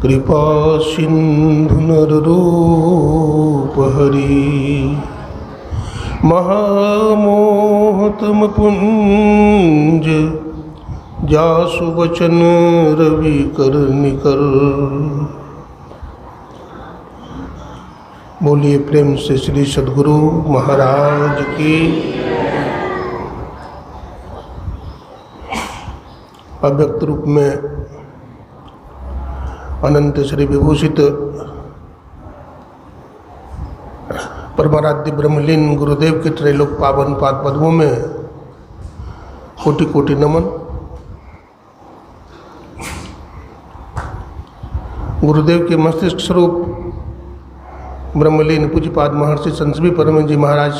कृपा सिंधु नररूप हरि महामोहतम पुंज जासु वचन रवि कर निकर। बोलिए प्रेम से श्री सद्गुरु महाराज की। अव्यक्त रूप में अनंत श्री विभूषित परमाराध्य ब्रह्मलीन गुरुदेव के त्रैलोक पावन पाद पद्मों में कोटि कोटि नमन। गुरुदेव के मस्तिष्क स्वरूप ब्रह्मलीन पूज्यपाद महर्षि संत श्री परम जी महाराज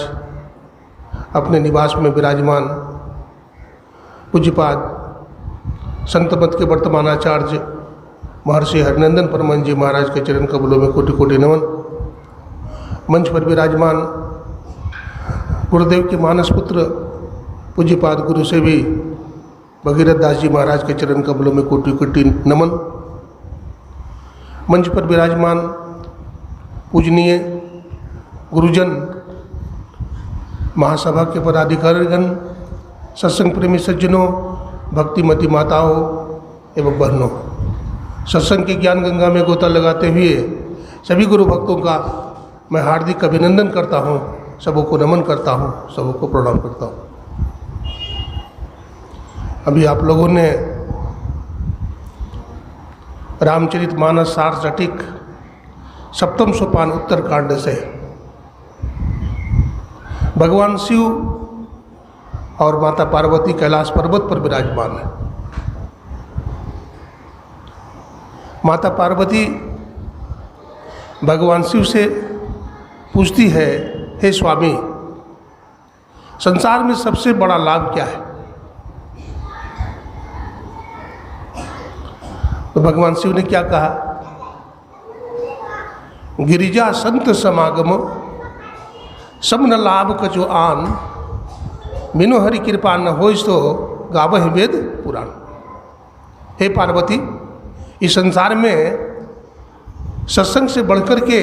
अपने निवास में विराजमान पूज्यपाद संत मत के वर्तमान आचार्य महर्षि हरिनंदन परमहंस जी महाराज के चरण कमलों में कोटि कोटि नमन। मंच पर विराजमान गुरुदेव के मानस पुत्र पूज्यपाद गुरु से भी भगीरथ दास जी महाराज के चरण कमलों में कोटि कोटि नमन। मंच पर विराजमान पूजनीय गुरुजन, महासभा के पदाधिकारीगण, सत्संग प्रेमी सज्जनों, भक्तिमती माताओं एवं बहनों, सत्संग की ज्ञान गंगा में गोता लगाते हुए सभी गुरु भक्तों का मैं हार्दिक अभिनंदन करता हूँ, सबों को नमन करता हूँ, सबों को प्रणाम करता हूँ। अभी आप लोगों ने रामचरितमानस सार सटीक सप्तम सोपान उत्तरकांड से भगवान शिव और माता पार्वती कैलाश पर्वत पर विराजमान है। माता पार्वती भगवान शिव से पूछती है, हे स्वामी, संसार में सबसे बड़ा लाभ क्या है? तो भगवान शिव ने क्या कहा? गिरिजा संत समागम सब न लाभ कछु आन, बिनु हरि कृपा न होय सो गावह वेद पुराण। हे पार्वती, इस संसार में सत्संग से बढ़कर के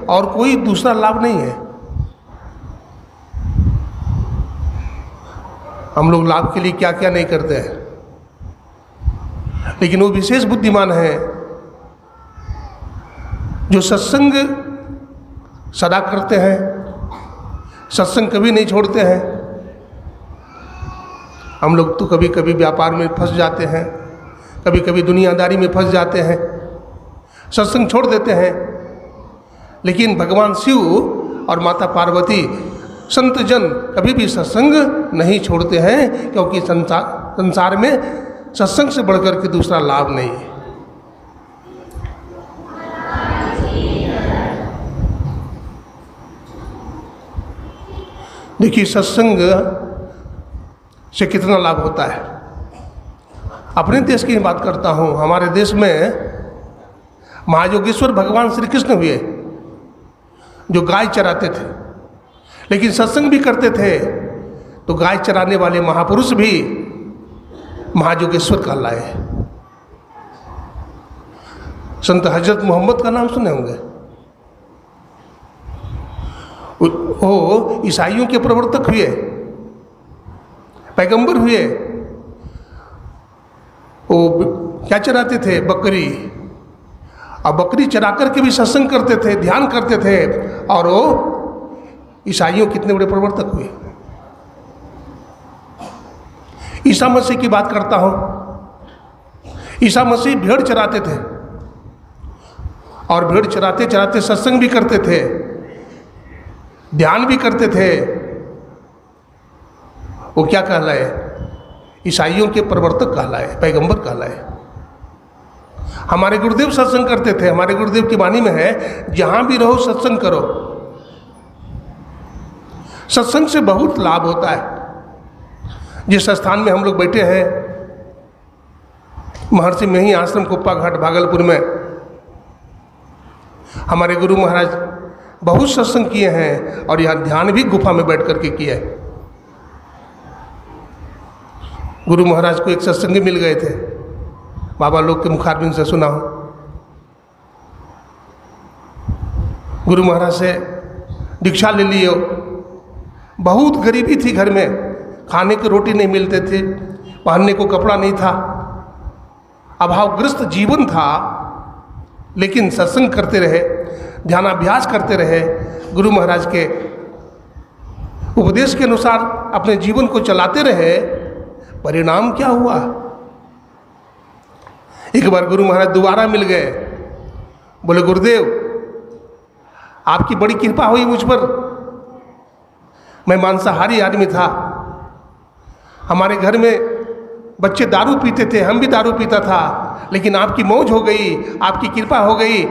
और कोई दूसरा लाभ नहीं है। हम लोग लाभ के लिए क्या क्या नहीं करते हैं, लेकिन वो विशेष बुद्धिमान है जो सत्संग सदा करते हैं, सत्संग कभी नहीं छोड़ते हैं। हम लोग तो कभी कभी व्यापार में फंस जाते हैं, कभी कभी दुनियादारी में फंस जाते हैं, सत्संग छोड़ देते हैं। लेकिन भगवान शिव और माता पार्वती संत जन कभी भी सत्संग नहीं छोड़ते हैं, क्योंकि संसार में सत्संग से बढ़कर के दूसरा लाभ नहीं है। देखिए, सत्संग से कितना लाभ होता है। अपने देश की बात करता हूँ। हमारे देश में महायोगेश्वर भगवान श्री कृष्ण हुए, जो गाय चराते थे, लेकिन सत्संग भी करते थे। तो गाय चराने वाले महापुरुष भी महायोगेश्वर कहलाए। संत हजरत मोहम्मद का नाम सुने होंगे। वो ईसाइयों के प्रवर्तक हुए, पैगंबर हुए। वो क्या चराते थे? बकरी। और बकरी चरा करके भी सत्संग करते थे, ध्यान करते थे, और वो ईसाइयों कितने बड़े प्रवर्तक हुए। ईसा मसीह की बात करता हूँ। ईसा मसीह भेड़ चराते थे, और भेड़ चराते चराते सत्संग भी करते थे, ध्यान भी करते थे। वो क्या कहलाए? ईसाइयों के प्रवर्तक कहलाए, पैगंबर कहलाए। हमारे गुरुदेव सत्संग करते थे। हमारे गुरुदेव की वाणी में है, जहां भी रहो सत्संग करो। सत्संग से बहुत लाभ होता है। जिस स्थान में हम लोग बैठे हैं, महर्षि में ही आश्रम कुप्पा घाट भागलपुर में, हमारे गुरु महाराज बहुत सत्संग किए हैं, और यहाँ ध्यान भी गुफा में बैठ करके किया है। गुरु महाराज को एक सत्संगी मिल गए थे। बाबा लोग के मुखारबिंद से सुना हो। गुरु महाराज से दीक्षा ले लिए हो, बहुत गरीबी थी घर में, खाने की रोटी नहीं मिलते थे, पहनने को कपड़ा नहीं था, अभावग्रस्त जीवन था, लेकिन सत्संग करते रहे, ध्यानाभ्यास करते रहे, गुरु महाराज के उपदेश के अनुसार अपने जीवन को चलाते रहे। परिणाम क्या हुआ? एक बार गुरु महाराज दोबारा मिल गए, बोले गुरुदेव आपकी बड़ी कृपा हुई मुझ पर, मैं मांसाहारी आदमी था, हमारे घर में बच्चे दारू पीते थे, हम भी दारू पीता था, लेकिन आपकी मौज हो गई, आपकी कृपा हो गई,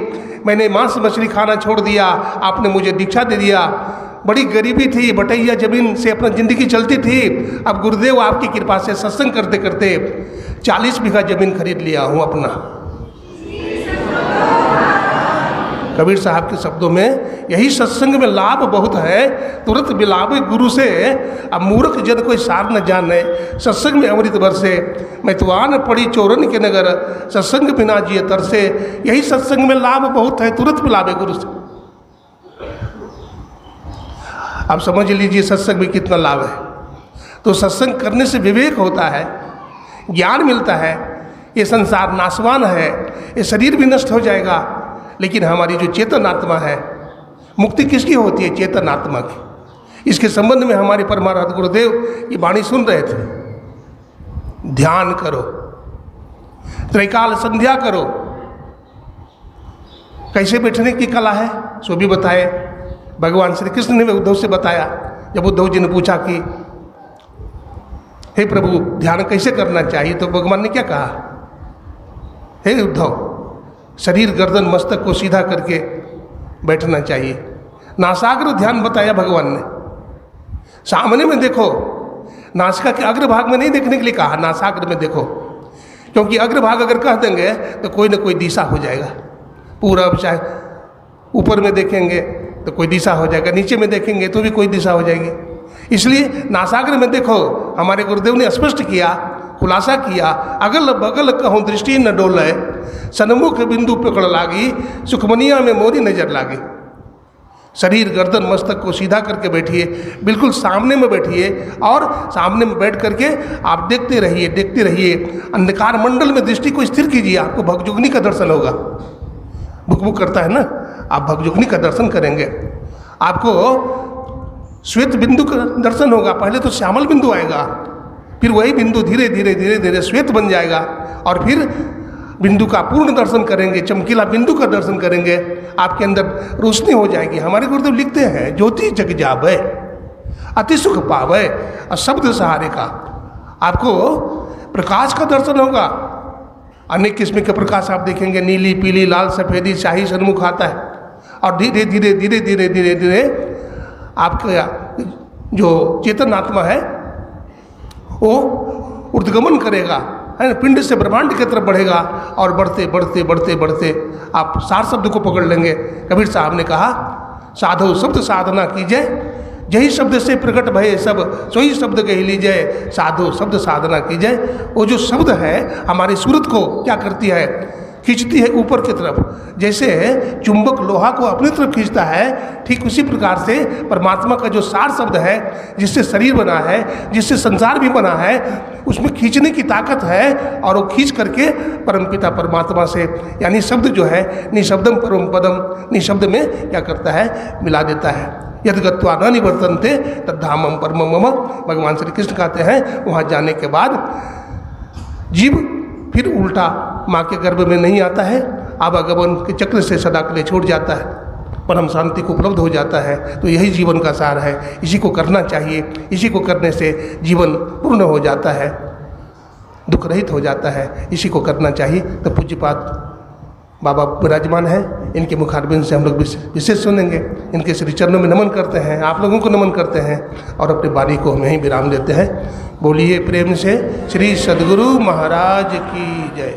मैंने मांस मछली खाना छोड़ दिया, आपने मुझे दीक्षा दे दिया। बड़ी गरीबी थी, बटैया जमीन से अपना जिंदगी चलती थी, अब गुरुदेव आपकी कृपा से सत्संग करते करते 40 बीघा जमीन खरीद लिया हूँ अपना। कबीर साहब के शब्दों में यही सत्संग में लाभ बहुत है, तुरंत बिलावे गुरु से, अब मूर्ख जन कोई सार न जाने, सत्संग में अमृत बरसे, मैं तो आन पड़ी चोरन के नगर, सत्संग बिना जिए तरसे। यही सत्संग में लाभ बहुत है, तुरंत बिलावे गुरु से। आप समझ लीजिए सत्संग में कितना लाभ है। तो सत्संग करने से विवेक होता है, ज्ञान मिलता है। ये संसार नाशवान है, ये शरीर भी नष्ट हो जाएगा, लेकिन हमारी जो चेतन आत्मा है, मुक्ति किसकी होती है? चेतन आत्मा की। इसके संबंध में हमारे परमाराध्य गुरुदेव ये वाणी सुन रहे थे, ध्यान करो, त्रैकाल संध्या करो। कैसे बैठने की कला है सो भी बताए भगवान श्री कृष्ण ने उद्धव से बताया। जब उद्धव जी ने पूछा कि हे प्रभु ध्यान कैसे करना चाहिए, तो भगवान ने क्या कहा? हे उद्धव, शरीर गर्दन मस्तक को सीधा करके बैठना चाहिए। नासाग्र ध्यान बताया भगवान ने। सामने में देखो, नासिका के अग्रभाग में नहीं देखने के लिए कहा, नासाग्र में देखो, क्योंकि अग्रभाग अगर कह देंगे तो कोई ना कोई दिशा हो जाएगा। पूरब चाहे ऊपर में देखेंगे तो कोई दिशा हो जाएगा, नीचे में देखेंगे तो भी कोई दिशा हो जाएगी। इसलिए नासाग्र में देखो, हमारे गुरुदेव ने स्पष्ट किया, खुलासा किया, अगल बगल कहूँ दृष्टि न डोले, सन्मुख बिंदु पकड़ लागी, सुखमनिया में मोरी नजर लागी। शरीर गर्दन मस्तक को सीधा करके बैठिए, बिल्कुल सामने में बैठिए, और सामने में बैठ करके आप देखते रहिए, देखते रहिए। अंधकार मंडल में दृष्टि को स्थिर कीजिए, आपको भगजुगनी का दर्शन होगा। बुक करता है ना, आप भगजुगनी का दर्शन करेंगे, आपको श्वेत बिंदु का दर्शन होगा। पहले तो श्यामल बिंदु आएगा, फिर वही बिंदु धीरे धीरे धीरे धीरे श्वेत बन जाएगा, और फिर बिंदु का पूर्ण दर्शन करेंगे, चमकीला बिंदु का दर्शन करेंगे, आपके अंदर रोशनी हो जाएगी। हमारे गुरुदेव लिखते हैं, ज्योति जग जावे अति सुख पावे, और शब्द सहारे का आपको प्रकाश का दर्शन होगा। अनेक किस्म के प्रकाश आप देखेंगे, नीली पीली लाल सफ़ेदी शाही सन्मुख आता है, और धीरे धीरे धीरे धीरे धीरे धीरे आपका जो चेतन आत्मा है वो ऊर्ध्वगमन करेगा, है ना, पिंड से ब्रह्मांड की तरफ बढ़ेगा, और बढ़ते बढ़ते बढ़ते बढ़ते आप सार शब्द को पकड़ लेंगे। कबीर साहब ने कहा, साधु शब्द साधना कीजिए, यही शब्द से प्रकट भय सब, सोई शब्द कह लीजिए, साधु शब्द साधना कीजिए। वो जो शब्द है हमारी सूरत को क्या करती है? खींचती है ऊपर की तरफ। जैसे चुंबक लोहा को अपनी तरफ खींचता है, ठीक उसी प्रकार से परमात्मा का जो सार शब्द है, जिससे शरीर बना है, जिससे संसार भी बना है, उसमें खींचने की ताकत है, और वो खींच करके परमपिता परमात्मा से, यानी शब्द जो है निशब्दम परम पदम, निशब्द में क्या करता है? मिला देता है। यद गत्वा न निवर्तन्ते तद्धामम परमम मम, भगवान श्री कृष्ण कहते हैं, वहाँ जाने के बाद जीव फिर उल्टा माँ के गर्भ में नहीं आता है, आवागमन के चक्र से सदा के लिए छूट जाता है, परम शांति को उपलब्ध हो जाता है। तो यही जीवन का सार है, इसी को करना चाहिए। इसी को करने से जीवन पूर्ण हो जाता है, दुख रहित हो जाता है, इसी को करना चाहिए। तो पूज्यपाद बाबा विराजमान हैं, इनके मुखारबिंद से हम लोग विशेष सुनेंगे। इनके श्री चरणों में नमन करते हैं, आप लोगों को नमन करते हैं, और अपनी वाणी को हमें ही विराम देते हैं। बोलिए प्रेम से श्री सद्गुरु महाराज की जय।